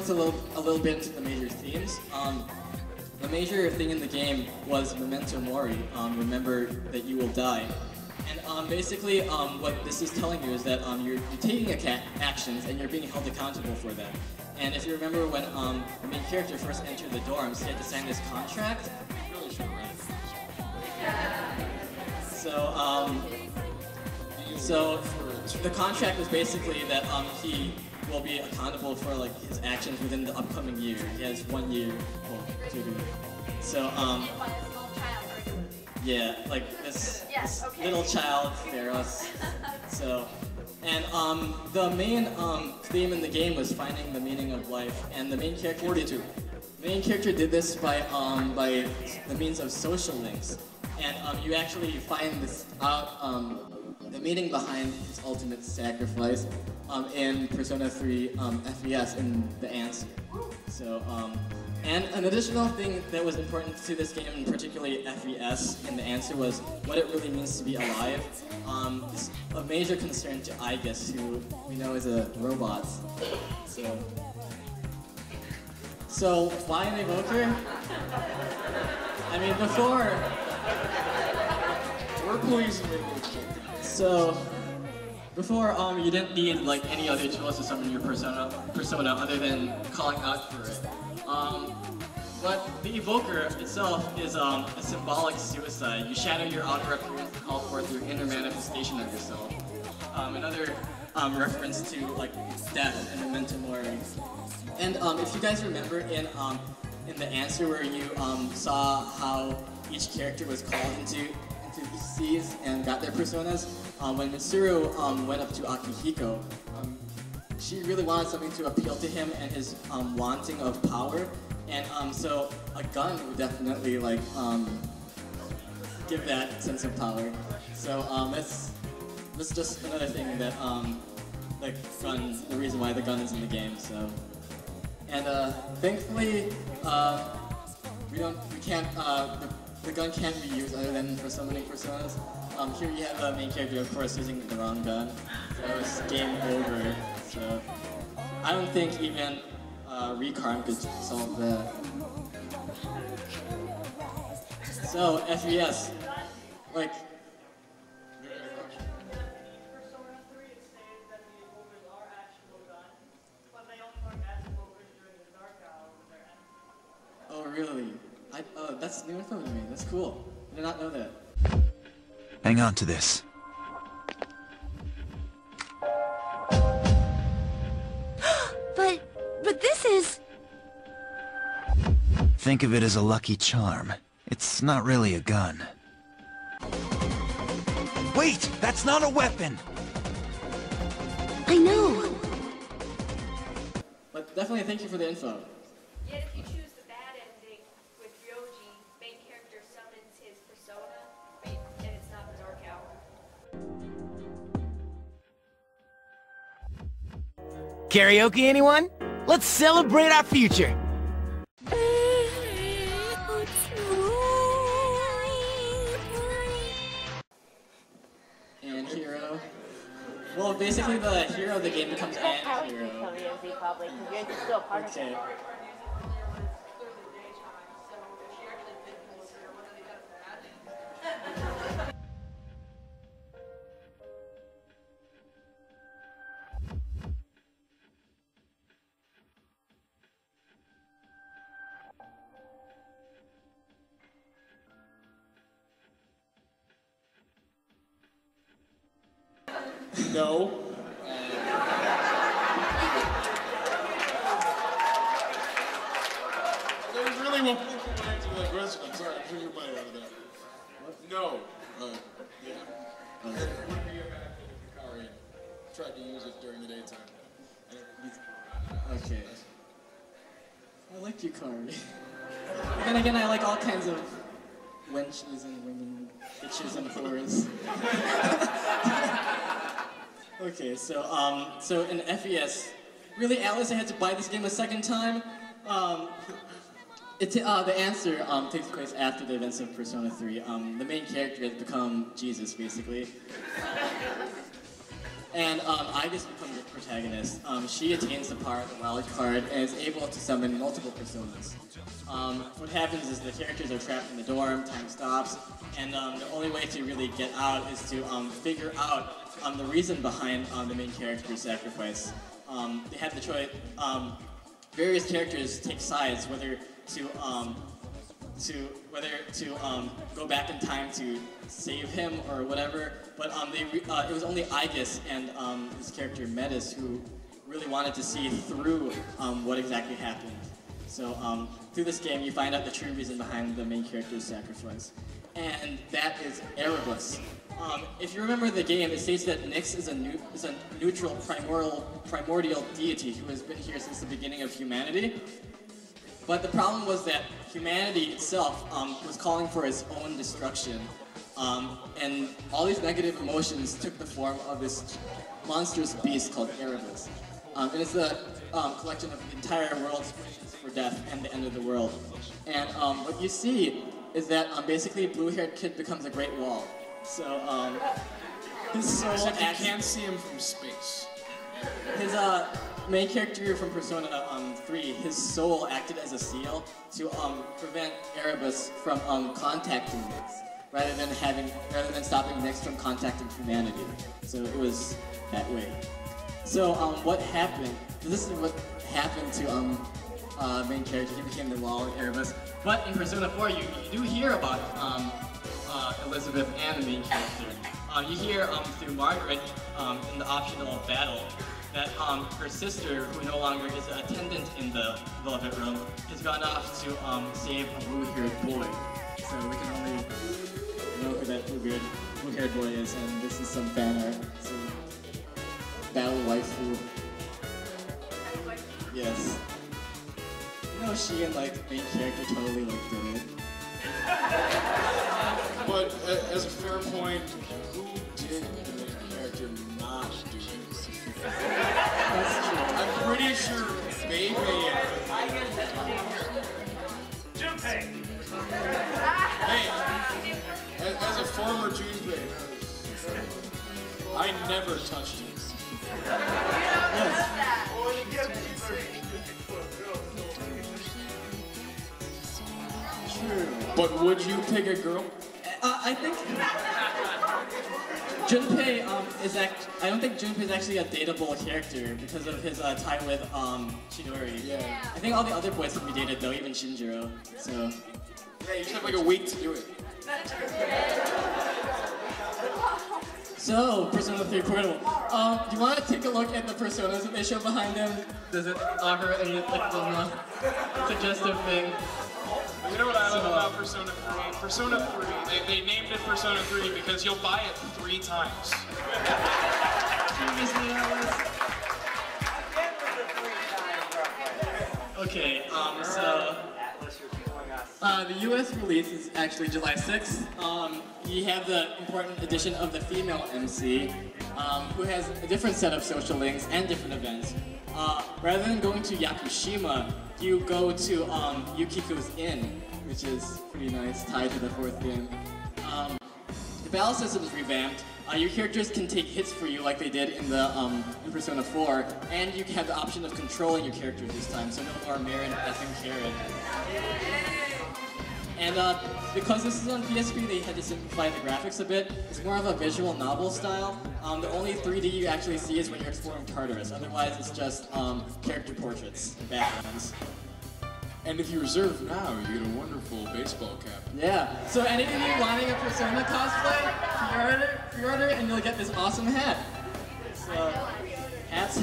into a little bit into the major themes. The major thing in the game was memento mori, remember that you will die. And basically, what this is telling you is that you're taking actions and you're being held accountable for them. And if you remember when the main character first entered the dorms, he had to sign this contract. Really should write it. So the contract was basically that he will be accountable for like his actions within the upcoming year. He has 1 year to do it. So yeah, like this little child, Theros. So, and the main theme in the game was finding the meaning of life, and the main character 42. The main character did this by the means of social links, and you actually find this out the meaning behind his ultimate sacrifice in Persona 3 FES in the answer. So. And an additional thing that was important to this game, and particularly FES in the answer, was what it really means to be alive. It's a major concern to Igus, who we know is a robot. So why an evoker? I mean, before... We're policing it. So, before, you didn't need like any other tools to summon your persona other than calling out for it. But the evoker itself is a symbolic suicide. You shadow your outer appearance to call forth your inner manifestation of yourself. Another reference to like death and memento mori. And if you guys remember in the answer where you saw how each character was called into these seas and got their personas, when Mitsuru went up to Akihiko, she really wanted something to appeal to him and his wanting of power, and so a gun would definitely like give that sense of power. So that's just another thing that the reason why the gun is in the game. So, and thankfully the gun can't be used other than for summoning personas. Here you have the main character, of course, using the wrong gun. So it was game over. So I don't think even Recarm could solve that. So FES, like. Oh really? Oh, that's new info to me. That's cool. I did not know that. Hang on to this. But this is... Think of it as a lucky charm. It's not really a gun. Wait! That's not a weapon! I know! But definitely thank you for the info. Yet if you choose the bad ending with Ryoji, main character summons his persona, and it's not the Dark Hour. Karaoke, anyone? Let's celebrate our future! And hero. Well, basically the hero of the game becomes an hero. Okay. No. There's really one point to that question. I'm sorry, I took your money out of that. No. Yeah. Wouldn't be a bad thing if Yukari tried to use it during the daytime. Okay. I like Yukari. But then again, I like all kinds of wenches and women, bitches and whores. Okay, so in FES, really, Alice, I had to buy this game a second time. The answer takes place after the events of Persona 3. The main character has become Jesus, basically. And Igus becomes the protagonist. She attains the power of the wild card and is able to summon multiple personas. What happens is the characters are trapped in the dorm, time stops, and the only way to really get out is to figure out the reason behind the main character's sacrifice. They have the choice. Various characters take sides whether to go back in time to save him or whatever. But it was only Igus and this character Metis who really wanted to see through what exactly happened. So through this game, you find out the true reason behind the main character's sacrifice, and that is Erebus. If you remember the game, it states that Nyx is a neutral primordial deity who has been here since the beginning of humanity. But the problem was that humanity itself was calling for its own destruction, and all these negative emotions took the form of this monstrous beast called Erebus. And it's the collection of the entire world's wishes for death and the end of the world. And what you see is that basically blue-haired kid becomes a great wall. So his soul you can't see him from space. His main character from Persona 3, his soul acted as a seal to prevent Erebus from contacting Nyx, rather than stopping Nyx from contacting humanity. So it was that way. So what happened? This is what happened to main character. He became the wall of Erebus. But in Persona 4, you do hear about Elizabeth and the main character. You hear through Margaret in the optional battle that her sister, who no longer is an attendant in the Velvet Room, has gone off to save a blue-haired boy. So we can only know who that blue-haired boy is, and this is some fan art. So, battle waifu. Yes. You know, she and like main character totally like did it. But as a fair point, who did the main character not do it? That's true. I'm pretty sure Baby. Hey, as a former Junpei, I never touched it. True. But would you pick a girl? I think Junpei I don't think Junpei is actually a dateable character because of his tie with Chidori. Yeah. I think all the other boys can be dated though, even Shinjiro. So. Yeah, you just have like a week to do it. So, Persona 3 Portable. Do you want to take a look at the personas that they show behind them? Does it offer any like suggestive thing? You know what I love about Persona 3? Persona 3, they named it Persona 3 because you'll buy it 3 times. Okay, so the US release is actually July 6th. You have the important addition of the female MC, who has a different set of social links and different events. Rather than going to Yakushima, you go to Yukiko's Inn, which is pretty nice, tied to the 4th game. The battle system is revamped. Your characters can take hits for you like they did in Persona 4, and you have the option of controlling your characters this time, so no more Marin effing Karen. And because this is on PSP, they had to simplify the graphics a bit. It's more of a visual novel style. The only 3D you actually see is when you're exploring Tartarus. Otherwise, it's just character portraits and backgrounds. And if you reserve now, you get a wonderful baseball cap. Yeah. So any of you wanting a Persona cosplay, pre-order, and you'll get this awesome hat. So, hats.